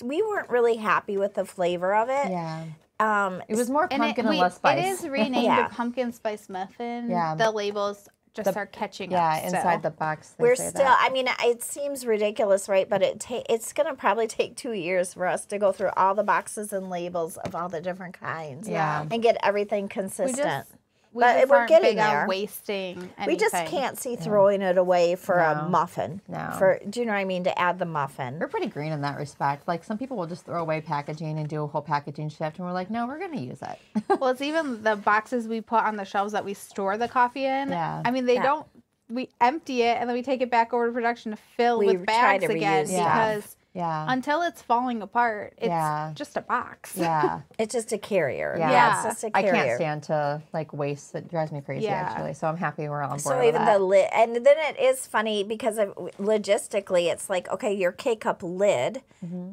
we weren't really happy with the flavor of it. Yeah. Um, It was more And pumpkin and less spice. It is renamed Yeah. a pumpkin spice muffin. Yeah. The label's just start catching up. Yeah, still. inside the box. They We're say still, that. I mean, it seems ridiculous, right? But it's going to probably take 2 years for us to go through all the boxes and labels of all the different kinds. Yeah. And get everything consistent. We But just we're aren't getting big on there. wasting anything. We just can't see throwing it away for a No. muffin. No. Do you know what I mean? To add the muffin. We're pretty green in that respect. Like some people will just throw away packaging and do a whole packaging shift, and we're like, no, we're going to use it. Well, it's even the boxes we put on the shelves that we store the coffee in. Yeah. I mean, they Yeah. don't. We empty it and then we take it back over to production to fill We with try bags to again reuse because Yeah. until it's falling apart, it's Yeah. just a box. Yeah. It's just a carrier. Yeah. It's just a I carrier. can't stand to like waste. It drives me crazy Yeah. actually. So I'm happy we're on board So with even that. the lid, and then it is funny because of, logistically, it's like, okay, your K-cup lid,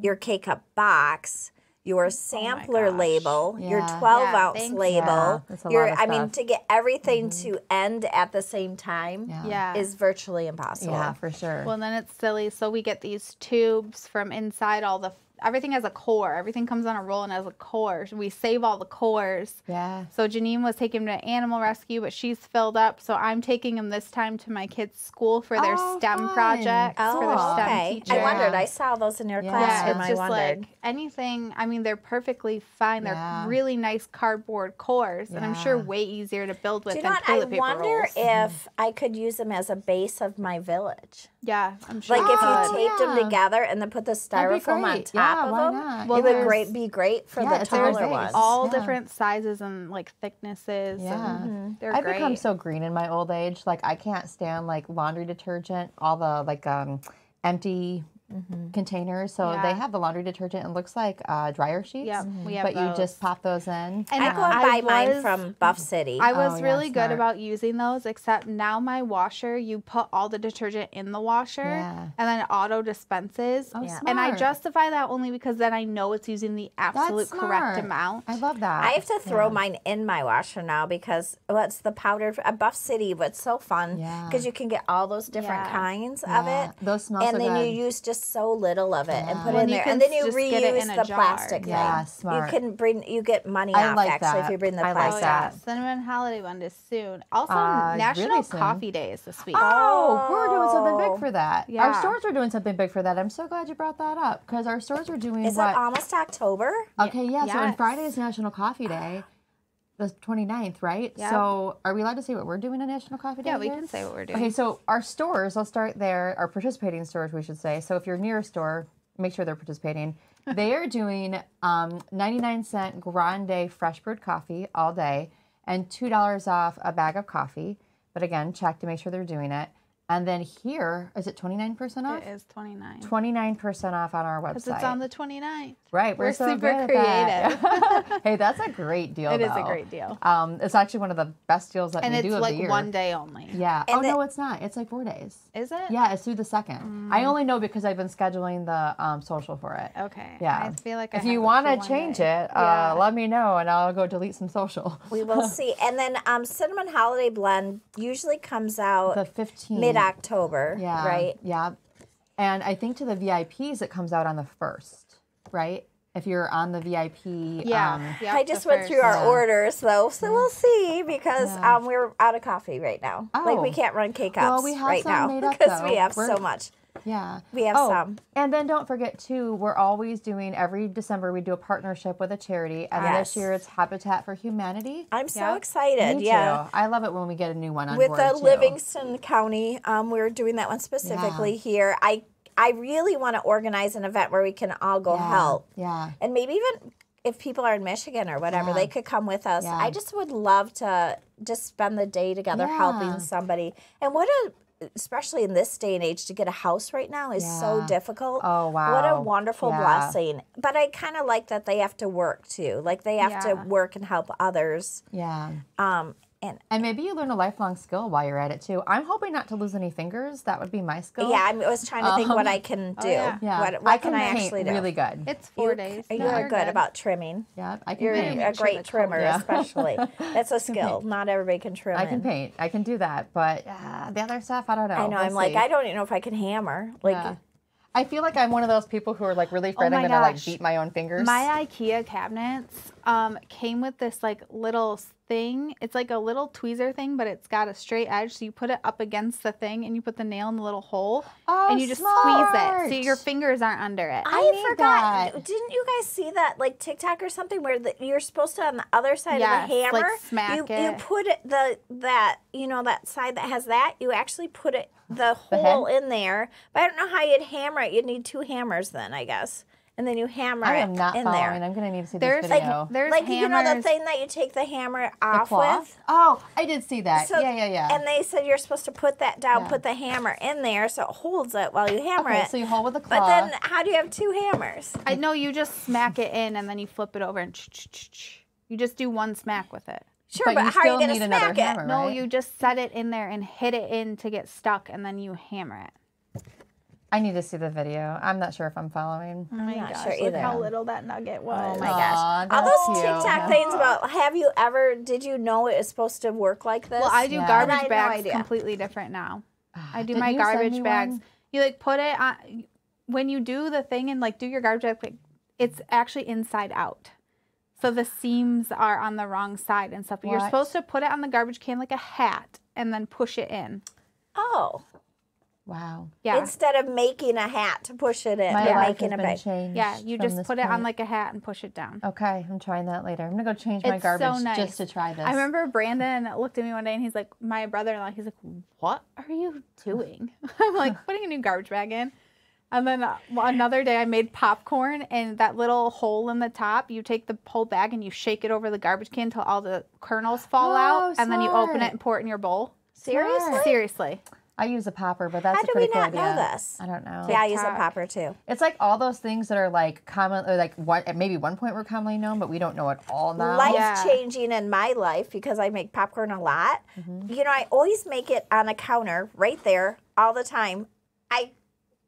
your K-cup box, your sampler gosh. label, your Yeah. 12-ounce thanks. label, Yeah, that's a your, lot of I mean, stuff. to get everything to end at the same time Yeah. is virtually impossible. Yeah, for sure. Well, then it's silly. So we get these tubes from inside all the. Everything has a core. Everything comes on a roll and has a core. We save all the cores. yeah. So Janine was taking him to animal rescue, but she's filled up. So I'm taking him this time to my kids' school for their Oh, STEM fun. projects, for their Oh, STEM okay. teacher. I wondered. I saw those in your Yeah. Yeah, classroom. it's I just wondered. like anything. I mean, they're perfectly fine. They're Yeah. really nice cardboard cores, and I'm sure Yeah. way easier to build with Do you know than what? I toilet paper wonder rolls. if I could use them as a base of my village. Yeah, I'm sure. Like if you Oh, taped them yeah. together and then put the That'd be styrofoam on great. top Yeah, of why them, not? Well, it would there's- be great for Yeah, the it's a good taller base. ones. all Yeah. different sizes and like thicknesses. Yeah. And they're I've great. become so green in my old age. Like I can't stand like laundry detergent, all the like empty containers. So Yeah. they have the laundry detergent. It looks like dryer sheets. Yep, we have But you those. just pop those in. And I go I and buy mine was- from Buff City. I was Oh, yeah, really good smart. about using those, except now my washer, you put all the detergent in the washer Yeah. and then it auto dispenses. Oh, Yeah. And I smart. justify that only because then I know it's using the absolute That's correct smart. amount. I love that. I have to throw mine in my washer now because it's the powdered Buff City, but it's so fun Yeah. because you can get all those different Yeah. kinds of Yeah, it. those smell and so then good. you use just so little of it and Yeah. put Well, it in you there, can and then you just get it in reuse a the jar. plastic Yeah, thing. smart. You get money I off like actually that. if you bring the I like Oh, plastic. yeah. that. Cinnamon Holiday one is soon. Also, really National soon. Coffee Day is this week. Oh, we're doing something big for that. Yeah. Our stores are doing something big for that. I'm so glad you brought that up because our stores are doing Is what? it almost October? Okay, yeah. So on Yes. Friday is National Coffee Day, the 29th, right? Yep. So are we allowed to say what we're doing on National Coffee Day? Yeah, we here? can say what we're doing. Okay, so our stores, I'll start there, our participating stores, we should say. So if you're near a store, make sure they're participating. They are doing 99-cent grande fresh brewed coffee all day and $2 off a bag of coffee. But again, check to make sure they're doing it. And then here, is it 29% off? It is 29. 29% off on our website. Because it's on the 29th. Right, We're so super good at that. Hey, that's a great deal. It is a though. great deal. It's actually one of the best deals that And we it's do of like the year. 1 day only. Yeah. And oh no, it's not. It's like 4 days. Is it? Yeah, it's through the 2nd. I only know because I've been scheduling the social for it. Okay. Yeah. I feel like if I you want want to change it, Yeah. let me know and I'll go delete some social. We will see. And then Cinnamon Holiday Blend usually comes out The 15th. mid-October, Yeah. right? Yeah. And I think to the VIPs it comes out on the 1st, right? If you're on the VIP. Yeah. Yep, I just the went first. through our Yeah. orders though, so we'll see because Yeah. we're out of coffee right now. Like we Oh. can't run K-cups Well, we have right some now made up, because we though. have We're- so much. Yeah. We have some. And then don't forget, too, we're always doing, every December, we do a partnership with a charity. And Yes. this year it's Habitat for Humanity. I'm so Yeah. excited. Me Yeah. too. I love it when we get a new one on With board, the too. Livingston County, we're doing that one specifically here. I really want to organize an event where we can all go Yeah. help. Yeah. And maybe even if people are in Michigan or whatever, Yeah. they could come with us. Yeah. I just would love to just spend the day together Yeah. helping somebody. And especially in this day and age, to get a house right now is so Yeah. difficult. Oh, wow. What a wonderful Yeah. blessing. But I kind of like that they have to work too. Like they have to Yeah. work and help others. Yeah. And And maybe you learn a lifelong skill while you're at it, too. I'm hoping not to lose any fingers. That would be my skill. yeah, I was trying to think what I can do. yeah. Yeah. What can I paint actually do? really good. It's 4 days. You No, are you're good about trimming. Yeah, I can You're paint. a Make sure great the trimmer, Yeah. especially. That's a skill. Not everybody can trim. I can it. paint. I can do that. But the other stuff, I don't know. I know. We'll I'm like, see. I don't even know if I can hammer. Like, Yeah. I feel like I'm one of those people who are like really afraid my I'm gonna like gosh. beat my own fingers. My IKEA cabinets came with this like little thing. It's like a little tweezer thing, but it's got a straight edge. So you put it up against the thing and you put the nail in the little hole and you just squeeze it. So your fingers aren't under it. I forgot. Didn't you guys see that like TikTok or something where you're supposed to on the other side of the hammer, like smack it. You put it that side that has that. You actually put it the hole in there. But I don't know how you'd hammer it. You'd need 2 hammers then, I guess. And then you hammer I it am not in following. there. I'm going to need to see this video. There's like hammers. you know the thing that you take the hammer off with? Oh, I did see that. So, yeah. And they said you're supposed to put that down, put the hammer in there so it holds it while you hammer it. So you hold with the claw. But then how do you have 2 hammers? I know you just smack it in and then you flip it over and you just do 1 smack with it. Sure, but how are you going to smack it? Hammer, No, right? you just set it in there and hit it in to get stuck and then you hammer it. I need to see the video. I'm not sure if I'm following. Oh my not gosh, sure look either. how little that nugget was. Oh my gosh. Aw, All those that's TikTok cute. things about, did you know it was supposed to work like this? Well, I do Yeah. And I garbage had no bags idea. completely different now. I do Didn't my you send garbage me bags. one? You like put it on, when you do the thing and like do your garbage bag, like, it's actually inside out. So the seams are on the wrong side and stuff. But you're What? supposed to put it on the garbage can like a hat and then push it in. Oh. Wow. Yeah. Instead of making a hat to push it in, My you're life making has a been bag. changed. Yeah, you from just this put it on point. like a hat and push it down. Okay, I'm trying that later. I'm gonna go change my It's garbage so nice. just to try this. I remember Brandon looked at me one day and he's like, my brother-in-law, he's like, what are you doing? I'm like, putting a new garbage bag in. And then another day I made popcorn and that little hole in the top, you take the whole bag and you shake it over the garbage can until all the kernels fall out. And then you open smart. it and pour it in your bowl. Seriously? Seriously. I use a popper, but that's How a do we pretty cool not know idea. this? I don't know. Yeah, I use a TikTok. popper too. It's like all those things that are like common, or like what maybe one point were commonly known, but we don't know it all now. Life changing in my life because I make popcorn a lot. You know, I always make it on a counter right there all the time.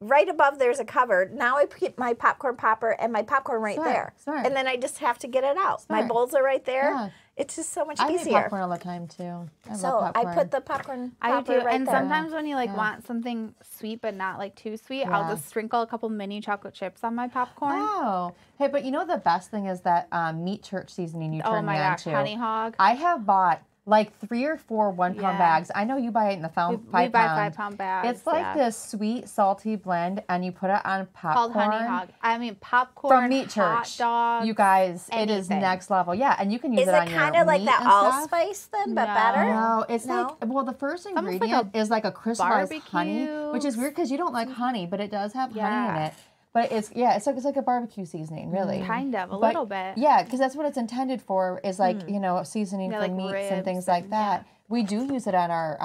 Right above there's a cupboard. Now I put my popcorn popper and my popcorn right there. Smart. And then I just have to get it out. My Smart. bowls are right there. Yeah. It's just so much I make easier. popcorn all the time too. I So love popcorn. I put the popcorn I popper do too. right And there. sometimes when you like want something sweet but not like too sweet, I'll just sprinkle a couple mini chocolate chips on my popcorn. Oh, hey, but you know the best thing is that meat church seasoning you Oh turned my me gosh, on to. honey hog. I have bought like 3 or 4 one-pound Yeah. bags. I know you buy it in the We 5 buy pound. 5-pound bags. It's like this sweet, salty blend, and you put it on popcorn. called honey hog. I mean popcorn, From Meat hot Church. dogs. You guys, it is anything. next level. Yeah, and you can use Is it on it your kind of like meat that and stuff. allspice then, but No. better? No, it's No? like, well, the first almost like ingredient is like a crystallized honey, barbecue. which is weird because you don't like honey, but it does have honey in Yeah. it. But it's like a barbecue seasoning, really. Kind of, a But- little bit. Yeah, because that's what it's intended for, is like, you know, seasoning Yeah, for like meats and things ribs like and- that. We do use it on our,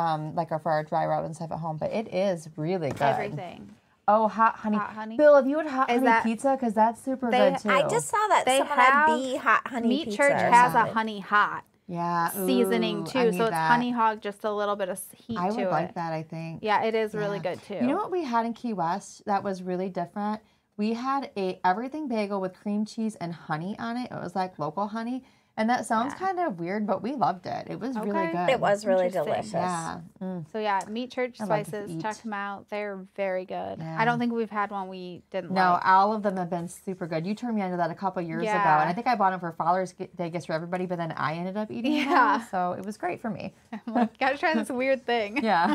for our dry rub and stuff at home, but it is really good. Everything. Oh, hot honey. Hot honey? Bill, have you had hot Is honey that- pizza? Because that's super They- good too. I just saw that They someone have had bee hot honey Meat pizza. Church or has a something. honey hot yeah, seasoning ooh, I too, need so it's that. honey hog, just a little bit of heat I to would it. like that, I think. Yeah, it is really Yeah. good too. You know what we had in Key West that was really different? We had a everything bagel with cream cheese and honey on it. It was like local honey. And that sounds kind of weird, but we loved it. It was really Okay. good. It was really Interesting. delicious. Yeah. Mm. So yeah, Meat Church I love to spices, check eat. them out. They're very good. Yeah. I don't think we've had one we didn't No, like. all of them have been super good. You turned me onto that a couple years ago, Yeah. and I think I bought them for Father's Day gifts for everybody, but then I ended up eating Yeah. them, so it was great for me. I'm like, gotta try this weird thing. Yeah.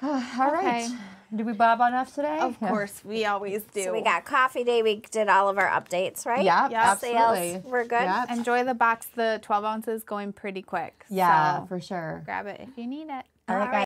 All right. Okay. Did we bob enough today? Of Yeah. course, we always do. So we got coffee day. We did all of our updates, right? Yep, Yeah. absolutely. Sales were good. Yep. Enjoy the box. The 12 ounces going pretty quick. Yeah, So for sure. grab it if you need it. All right, guys.